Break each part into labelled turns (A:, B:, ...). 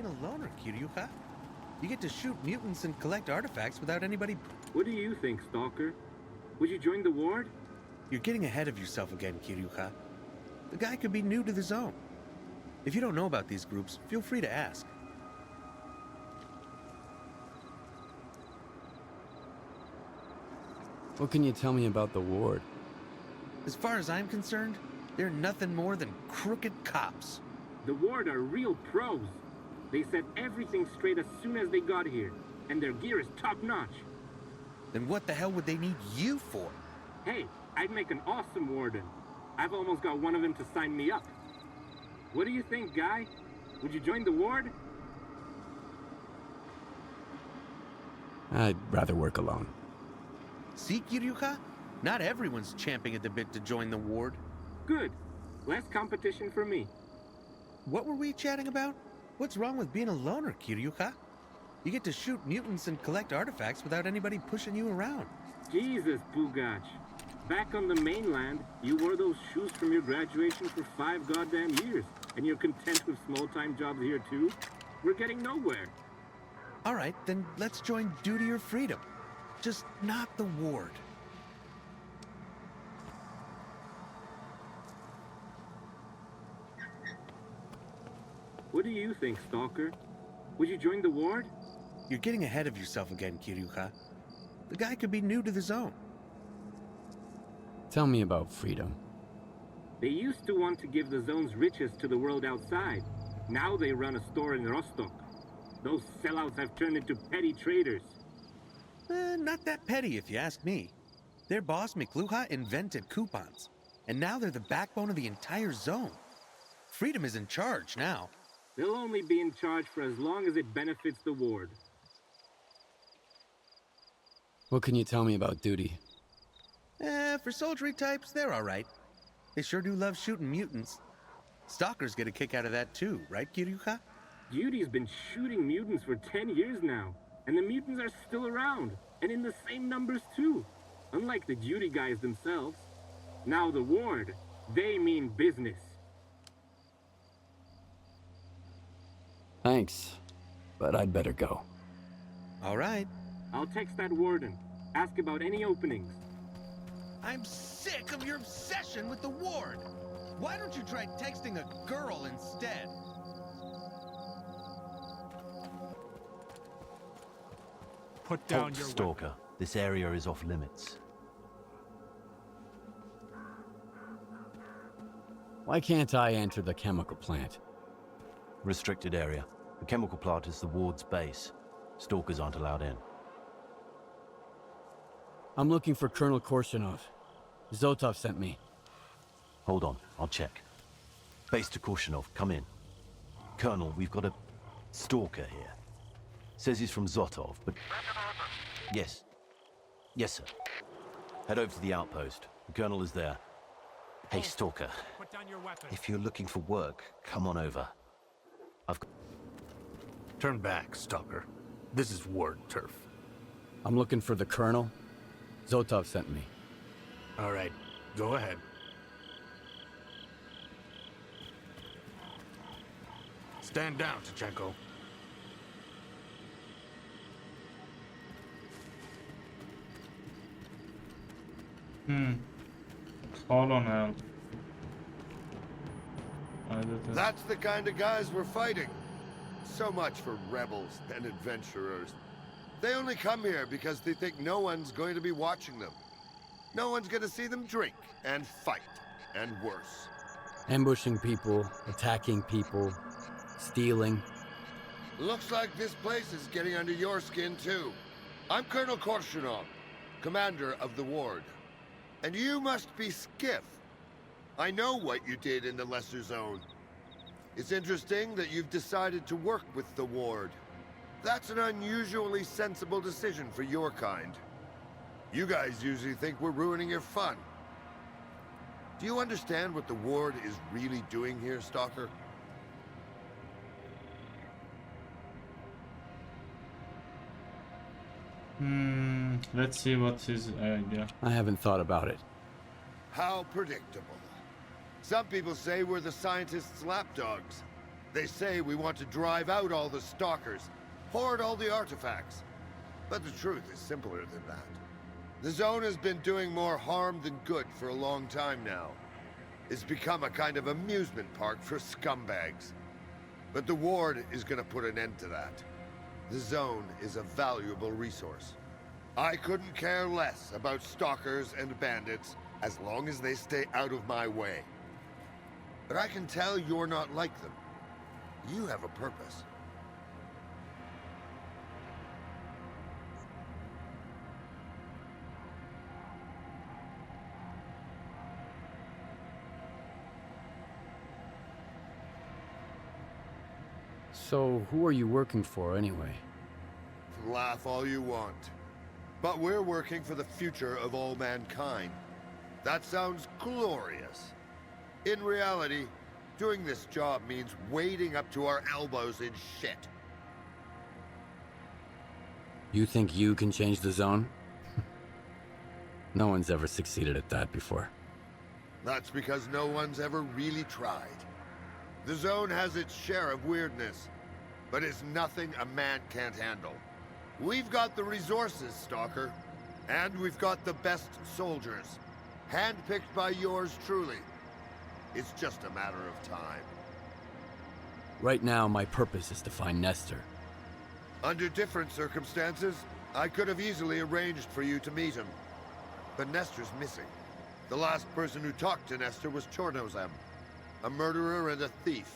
A: being a loner, Kiryuka. You get to shoot mutants and collect artifacts without anybody...
B: What do you think, Stalker? Would you join the Ward?
A: You're getting ahead of yourself again, Kiryuka. The guy could be new to the zone. If you don't know about these groups, feel free to ask.
C: What can you tell me about the Ward?
A: As far as I'm concerned, they're nothing more than crooked cops.
B: The Ward are real pros. They set everything straight as soon as they got here, and their gear is top-notch.
A: Then what the hell would they need you for?
B: Hey, I'd make an awesome warden. I've almost got one of them to sign me up. What do you think, Guy? Would you join the Ward?
C: I'd rather work alone.
A: See, Kiryuka? Not everyone's champing at the bit to join the Ward.
B: Good. Less competition for me.
A: What were we chatting about? What's wrong with being a loner, Kiryuka? You get to shoot mutants and collect artifacts without anybody pushing you around.
B: Jesus, Bugach. Back on the mainland, you wore those shoes from your graduation for 5 goddamn years, and you're content with small-time jobs here too? We're getting nowhere.
A: All right, then let's join Duty or Freedom. Just not the Ward.
B: What do you think, Stalker? Would you join the Ward?
A: You're getting ahead of yourself again, Kiryuka. The guy could be new to the zone.
C: Tell me about Freedom.
B: They used to want to give the zone's riches to the world outside. Now they run a store in Rostock. Those sellouts have turned into petty traders.
A: Not that petty, if you ask me. Their boss, Mikluha, invented coupons. And now they're the backbone of the entire zone. Freedom is in charge now.
B: They'll only be in charge for as long as it benefits the Ward.
C: What can you tell me about Duty?
A: For soldiery types, they're all right. They sure do love shooting mutants. Stalkers get a kick out of that too, right, Kiryuka?
B: Duty's been shooting mutants for 10 years now, and the mutants are still around, and in the same numbers too. Unlike the Duty guys themselves. Now the Ward, they mean business.
C: Thanks, but I'd better go.
A: All right.
B: I'll text that warden. Ask about any openings.
A: I'm sick of your obsession with the Ward. Why don't you try texting a girl instead?
D: Put down your
E: Stalker. This area is off limits.
C: Why can't I enter the chemical plant?
E: Restricted area. The chemical plant is the Ward's base. Stalkers aren't allowed in.
C: I'm looking for Colonel Korshinov. Zotov sent me.
E: Hold on, I'll check. Base to Korshinov, come in. Colonel, we've got a stalker here. Says he's from Zotov, but... Yes. Yes, sir. Head over to the outpost. The Colonel is there. Hey, stalker.
D: Put down your weapon.
E: If you're looking for work, come on over. I've got...
F: Turn back, Stalker. This is Ward turf.
C: I'm looking for the Colonel. Zotov sent me.
F: All right, go ahead. Stand down, Tachenko.
G: Hold on now.
H: That's the kind of guys we're fighting. So much for rebels and adventurers. They only come here because they think no one's going to be watching them. No one's going to see them drink and fight, and worse.
C: Ambushing people, attacking people, stealing.
H: Looks like this place is getting under your skin too. I'm Colonel Korshinov, commander of the Ward. And you must be Skiff. I know what you did in the Lesser Zone. It's interesting that you've decided to work with the Ward. That's an unusually sensible decision for your kind. You guys usually think we're ruining your fun. Do you understand what the Ward is really doing here, Stalker?
G: Let's see what's his idea.
C: I haven't thought about it.
H: How predictable. Some people say we're the scientists' lapdogs. They say we want to drive out all the stalkers, hoard all the artifacts. But the truth is simpler than that. The zone has been doing more harm than good for a long time now. It's become a kind of amusement park for scumbags. But the Ward is gonna put an end to that. The zone is a valuable resource. I couldn't care less about stalkers and bandits as long as they stay out of my way. But I can tell you're not like them. You have a purpose.
C: So, who are you working for anyway?
H: Laugh all you want. But we're working for the future of all mankind. That sounds glorious. In reality, doing this job means wading up to our elbows in shit.
C: You think you can change the zone? No one's ever succeeded at that before.
H: That's because no one's ever really tried. The zone has its share of weirdness, but it's nothing a man can't handle. We've got the resources, Stalker, and we've got the best soldiers, handpicked by yours truly. It's just a matter of time.
C: Right now, my purpose is to find Nestor.
H: Under different circumstances, I could have easily arranged for you to meet him. But Nestor's missing. The last person who talked to Nestor was Chornozem, a murderer and a thief.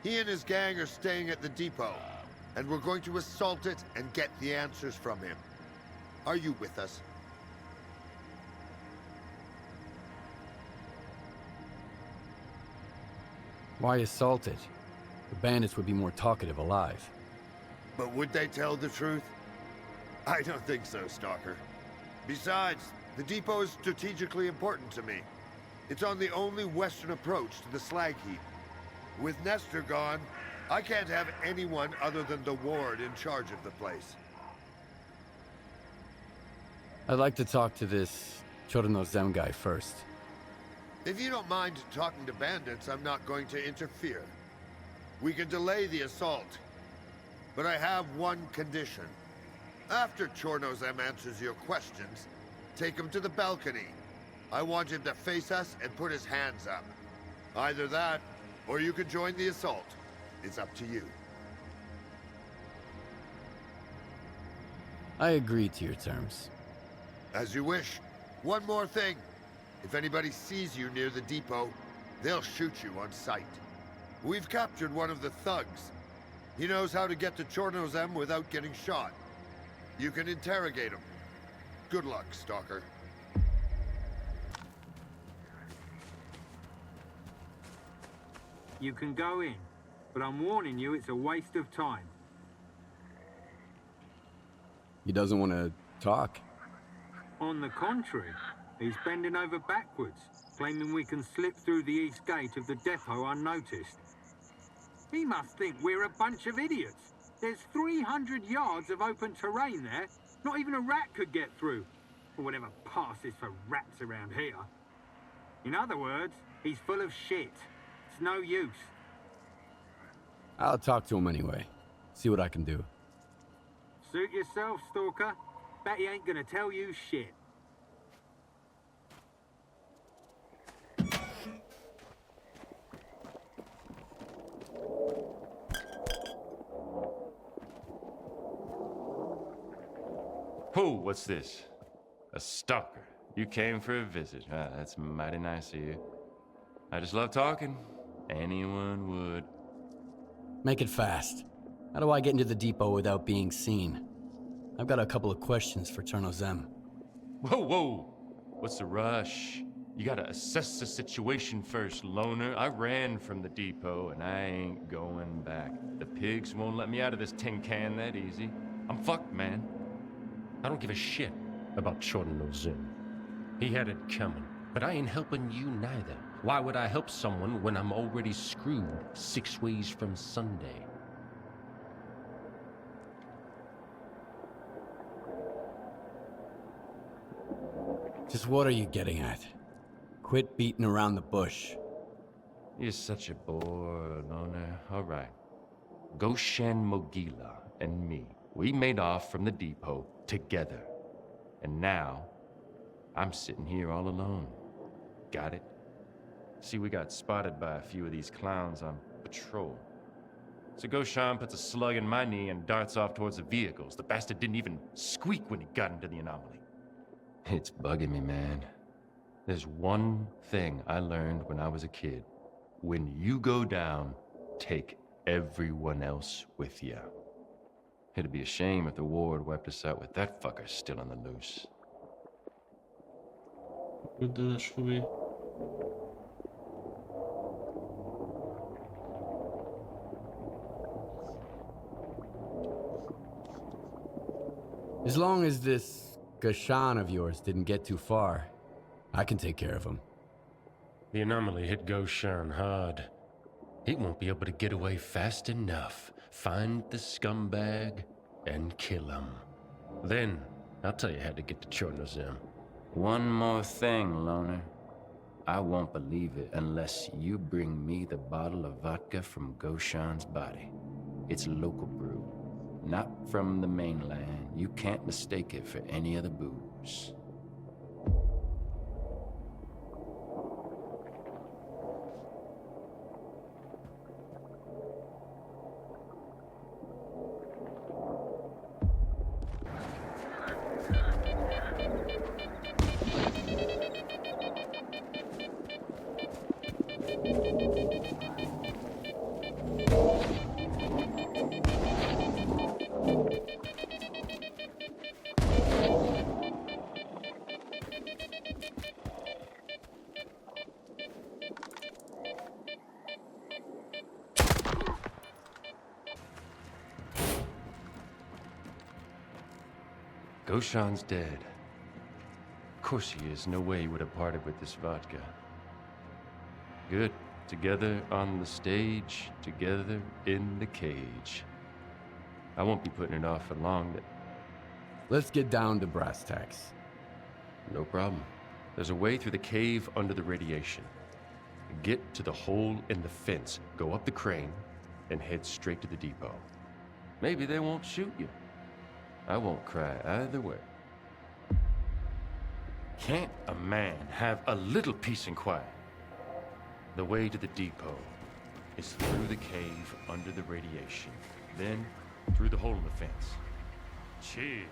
H: He and his gang are staying at the depot, and we're going to assault it and get the answers from him. Are you with us?
C: Why assault it? The bandits would be more talkative alive.
H: But would they tell the truth? I don't think so, Stalker. Besides, the depot is strategically important to me. It's on the only western approach to the slag heap. With Nestor gone, I can't have anyone other than the Ward in charge of the place.
C: I'd like to talk to this Chornozem guy first.
H: If you don't mind talking to bandits, I'm not going to interfere. We can delay the assault. But I have one condition. After Chornozem answers your questions, take him to the balcony. I want him to face us and put his hands up. Either that, or you can join the assault. It's up to you.
C: I agree to your terms.
H: As you wish. One more thing. If anybody sees you near the depot, they'll shoot you on sight. We've captured one of the thugs. He knows how to get to Chornozem without getting shot. You can interrogate him. Good luck, Stalker.
B: You can go in, but I'm warning you it's a waste of time.
C: He doesn't want to talk?
B: On the contrary, he's bending over backwards, claiming we can slip through the east gate of the depot unnoticed. He must think we're a bunch of idiots. There's 300 yards of open terrain there. Not even a rat could get through. Or whatever passes for rats around here. In other words, he's full of shit. It's no use.
C: I'll talk to him anyway. See what I can do.
B: Suit yourself, Stalker. Bet he ain't gonna tell you shit.
I: Whoa, what's this? A stalker. You came for a visit. Ah, that's mighty nice of you. I just love talking. Anyone would.
C: Make it fast. How do I get into the depot without being seen? I've got a couple of questions for Chornozem.
I: Whoa, whoa! What's the rush? You gotta assess the situation first, loner. I ran from the depot and I ain't going back. The pigs won't let me out of this tin can that easy. I'm fucked, man.
J: I don't give a shit about Chornozem. He had it coming, but I ain't helping you neither. Why would I help someone when I'm already screwed 6 ways from Sunday?
C: Just what are you getting at? Quit beating around the bush.
I: You're such a bore, Loner. All right. Goshen Mogila and me, we made off from the depot together. And now, I'm sitting here all alone. Got it? See, we got spotted by a few of these clowns on patrol. So Goshan puts a slug in my knee and darts off towards the vehicles. The bastard didn't even squeak when he got into the anomaly. It's bugging me, man. There's one thing I learned when I was a kid. When you go down, take everyone else with you. It'd be a shame if the ward wiped us out with that fucker still on the loose.
G: Kurde, szkubi.
C: As long as this Gashan of yours didn't get too far, I can take care of him.
J: The anomaly hit Goshan hard. He won't be able to get away fast enough. Find the scumbag and kill him. Then, I'll tell you how to get to Chornozem.
K: One more thing, Loner. I won't believe it unless you bring me the bottle of vodka from Goshan's body. It's local brew, not from the mainland. You can't mistake it for any other booze.
I: Goshan's dead. Of course he is. No way he would have parted with this vodka. Good. Together on the stage, together in the cage. I won't be putting it off for long.
C: Let's get down to brass tacks.
I: No problem. There's a way through the cave under the radiation. Get to the hole in the fence, go up the crane, and head straight to the depot. Maybe they won't shoot you. I won't cry either way. Can't a man have a little peace and quiet? The way to the depot is through the cave under the radiation, then through the hole in the fence. Cheers.